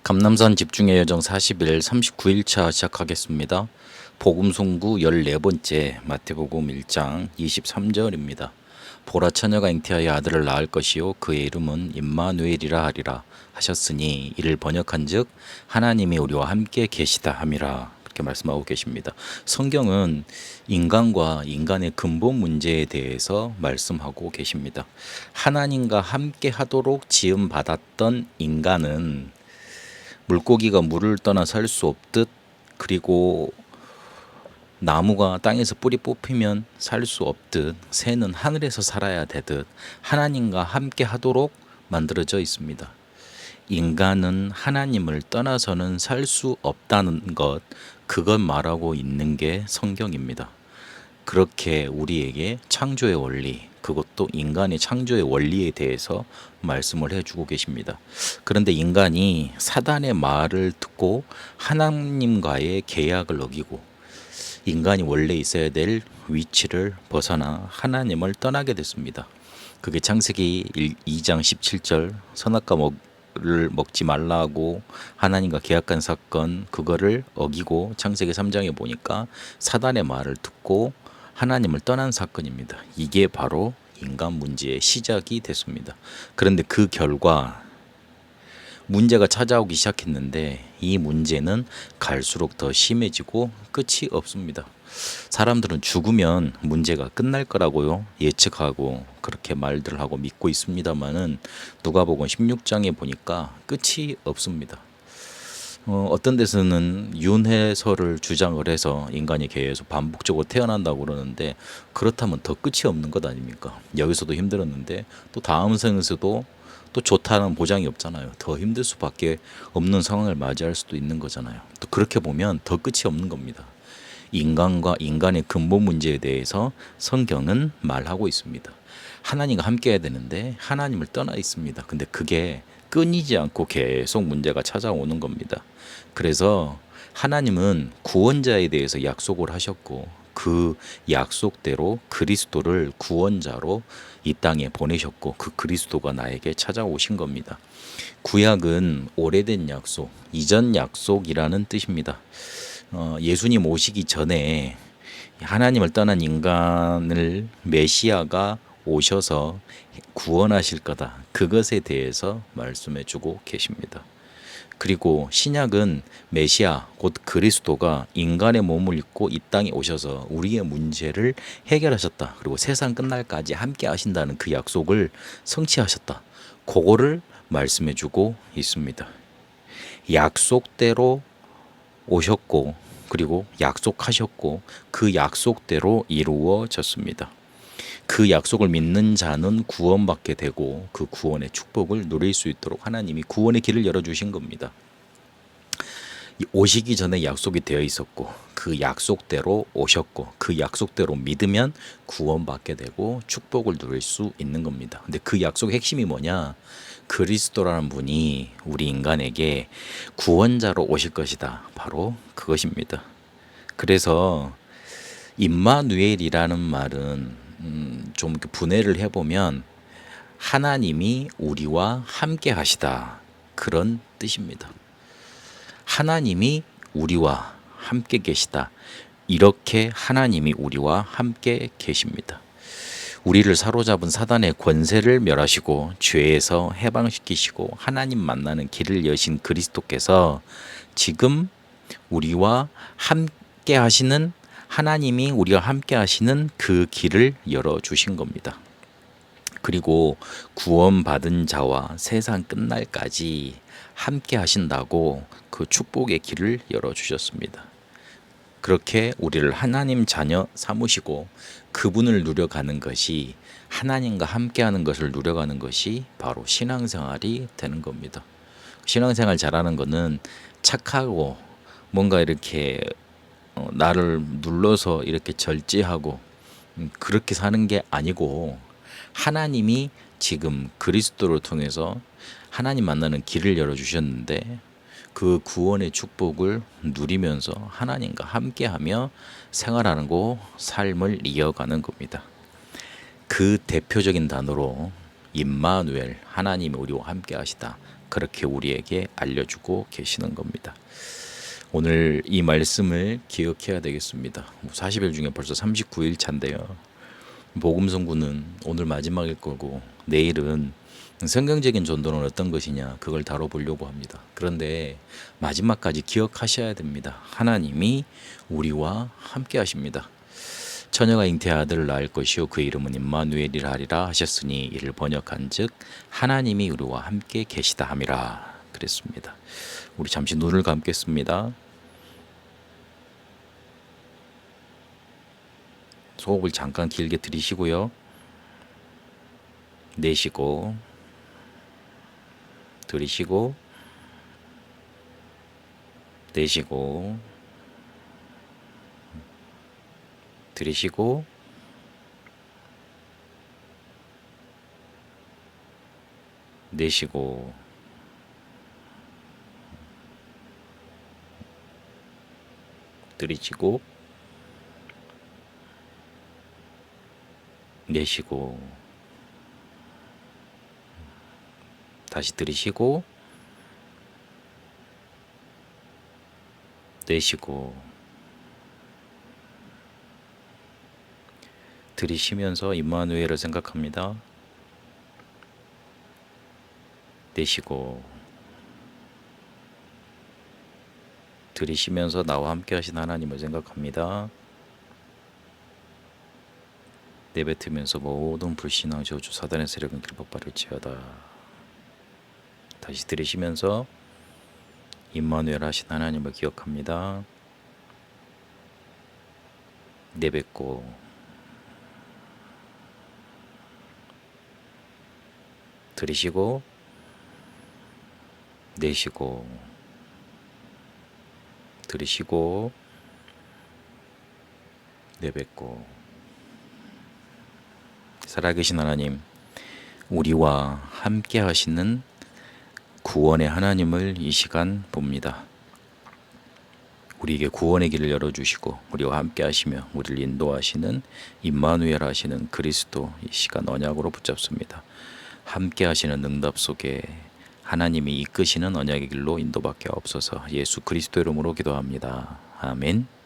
감남산 집중의 여정 40일 39일차 시작하겠습니다. 복음 송구 14번째 마태복음 1장 23절입니다. 보라 처녀가 잉태하여 아들을 낳을 것이요 그의 이름은 임마누엘이라 하리라 하셨으니 이를 번역한즉 하나님이 우리와 함께 계시다 함이라. 이렇게 말씀하고 계십니다. 성경은 인간과 인간의 근본 문제에 대해서 말씀하고 계십니다. 하나님과 함께 하도록 지음 받았던 인간은 물고기가 물을 떠나 살 수 없듯, 그리고 나무가 땅에서 뿌리 뽑히면 살 수 없듯, 새는 하늘에서 살아야 되듯 하나님과 함께 하도록 만들어져 있습니다. 인간은 하나님을 떠나서는 살 수 없다는 것, 그것 말하고 있는 게 성경입니다. 그렇게 우리에게 창조의 원리, 그것도 인간의 창조의 원리에 대해서 말씀을 해주고 계십니다. 그런데 인간이 사단의 말을 듣고 하나님과의 계약을 어기고 인간이 원래 있어야 될 위치를 벗어나 하나님을 떠나게 됐습니다. 그게 창세기 2장 17절 선악과를 먹지 말라고 하나님과 계약한 사건, 그거를 어기고 창세기 3장에 보니까 사단의 말을 듣고 하나님을 떠난 사건입니다. 이게 바로 인간 문제의 시작이 됐습니다. 그런데 그 결과 문제가 찾아오기 시작했는데 이 문제는 갈수록 더 심해지고 끝이 없습니다. 사람들은 죽으면 문제가 끝날 거라고요 예측하고 그렇게 말들을 하고 믿고 있습니다만은 누가복음 16장에 보니까 끝이 없습니다. 어떤 데서는 윤회설을 주장을 해서 인간이 계속 반복적으로 태어난다고 그러는데, 그렇다면 더 끝이 없는 것 아닙니까? 여기서도 힘들었는데 또 다음 생에서도 또 좋다는 보장이 없잖아요. 더 힘들 수밖에 없는 상황을 맞이할 수도 있는 거잖아요. 또 그렇게 보면 더 끝이 없는 겁니다. 인간과 인간의 근본 문제에 대해서 성경은 말하고 있습니다. 하나님과 함께 해야 되는데 하나님을 떠나 있습니다. 근데 그게 끊이지 않고 계속 문제가 찾아오는 겁니다. 그래서 하나님은 구원자에 대해서 약속을 하셨고 그 약속대로 그리스도를 구원자로 이 땅에 보내셨고 그 그리스도가 나에게 찾아오신 겁니다. 구약은 오래된 약속, 이전 약속이라는 뜻입니다. 예수님 오시기 전에 하나님을 떠난 인간을 메시아가 오셔서 구원하실 거다, 그것에 대해서 말씀해 주고 계십니다. 그리고 신약은 메시아 곧 그리스도가 인간의 몸을 입고 이 땅에 오셔서 우리의 문제를 해결하셨다, 그리고 세상 끝날까지 함께 하신다는 그 약속을 성취하셨다, 그거를 말씀해 주고 있습니다. 약속대로 오셨고 그리고 약속하셨고 그 약속대로 이루어졌습니다. 그 약속을 믿는 자는 구원받게 되고 그 구원의 축복을 누릴 수 있도록 하나님이 구원의 길을 열어주신 겁니다. 오시기 전에 약속이 되어 있었고 그 약속대로 오셨고 그 약속대로 믿으면 구원받게 되고 축복을 누릴 수 있는 겁니다. 근데 그 약속의 핵심이 뭐냐? 그리스도라는 분이 우리 인간에게 구원자로 오실 것이다. 바로 그것입니다. 그래서 임마누엘이라는 말은 좀 분해를 해보면 하나님이 우리와 함께 하시다, 그런 뜻입니다. 하나님이 우리와 함께 계시다, 이렇게 하나님이 우리와 함께 계십니다. 우리를 사로잡은 사단의 권세를 멸하시고 죄에서 해방시키시고 하나님 만나는 길을 여신 그리스도께서 지금 우리와 함께 하시는, 하나님이 우리와 함께 하시는 그 길을 열어주신 겁니다. 그리고 구원받은 자와 세상 끝날까지 함께 하신다고 그 축복의 길을 열어주셨습니다. 그렇게 우리를 하나님 자녀 삼으시고 그분을 누려가는 것이, 하나님과 함께하는 것을 누려가는 것이 바로 신앙생활이 되는 겁니다. 신앙생활 잘하는 것은 착하고 뭔가 이렇게 나를 눌러서 이렇게 절제하고 그렇게 사는 게 아니고, 하나님이 지금 그리스도를 통해서 하나님 만나는 길을 열어주셨는데 그 구원의 축복을 누리면서 하나님과 함께하며 생활하는 거, 삶을 이어가는 겁니다. 그 대표적인 단어로 임마누엘, 하나님이 우리와 함께 하시다, 그렇게 우리에게 알려주고 계시는 겁니다. 오늘 이 말씀을 기억해야 되겠습니다. 40일 중에 벌써 39일 차인데요. 복음 선구는 오늘 마지막일 거고 내일은 성경적인 전도는 어떤 것이냐 그걸 다뤄보려고 합니다. 그런데 마지막까지 기억하셔야 됩니다. 하나님이 우리와 함께 하십니다. 처녀가 잉태의 아들을 낳을 것이요 그 이름은 임마누엘이라 하리라 하셨으니 이를 번역한즉 하나님이 우리와 함께 계시다 함이라 그랬습니다. 우리 잠시 눈을 감겠습니다. 호흡을 잠깐 길게 들이쉬고요. 내쉬고 들이쉬고 내쉬고 들이쉬고 내쉬고 들이쉬고 내쉬고 다시 들이쉬고 내쉬고 들이쉬면서 임마누엘을 생각합니다. 내쉬고 들이쉬면서 나와 함께 하신 하나님을 생각합니다. 내뱉으면서 모든 불신앙 저주 사단의 세력은 길법바를지어다. 다시 들이쉬면서 임마누엘 하신 하나님을 기억합니다. 내뱉고 들이쉬고 내쉬고 들이쉬고 내뱉고. 살아계신 하나님, 우리와 함께 하시는 구원의 하나님을 이 시간 봅니다. 우리에게 구원의 길을 열어주시고 우리와 함께 하시며 우리를 인도하시는 임마누엘 하시는 그리스도 이 시간 언약으로 붙잡습니다. 함께 하시는 응답 속에 하나님이 이끄시는 언약의 길로 인도받게 없어서 예수 그리스도 이름으로 기도합니다. 아멘.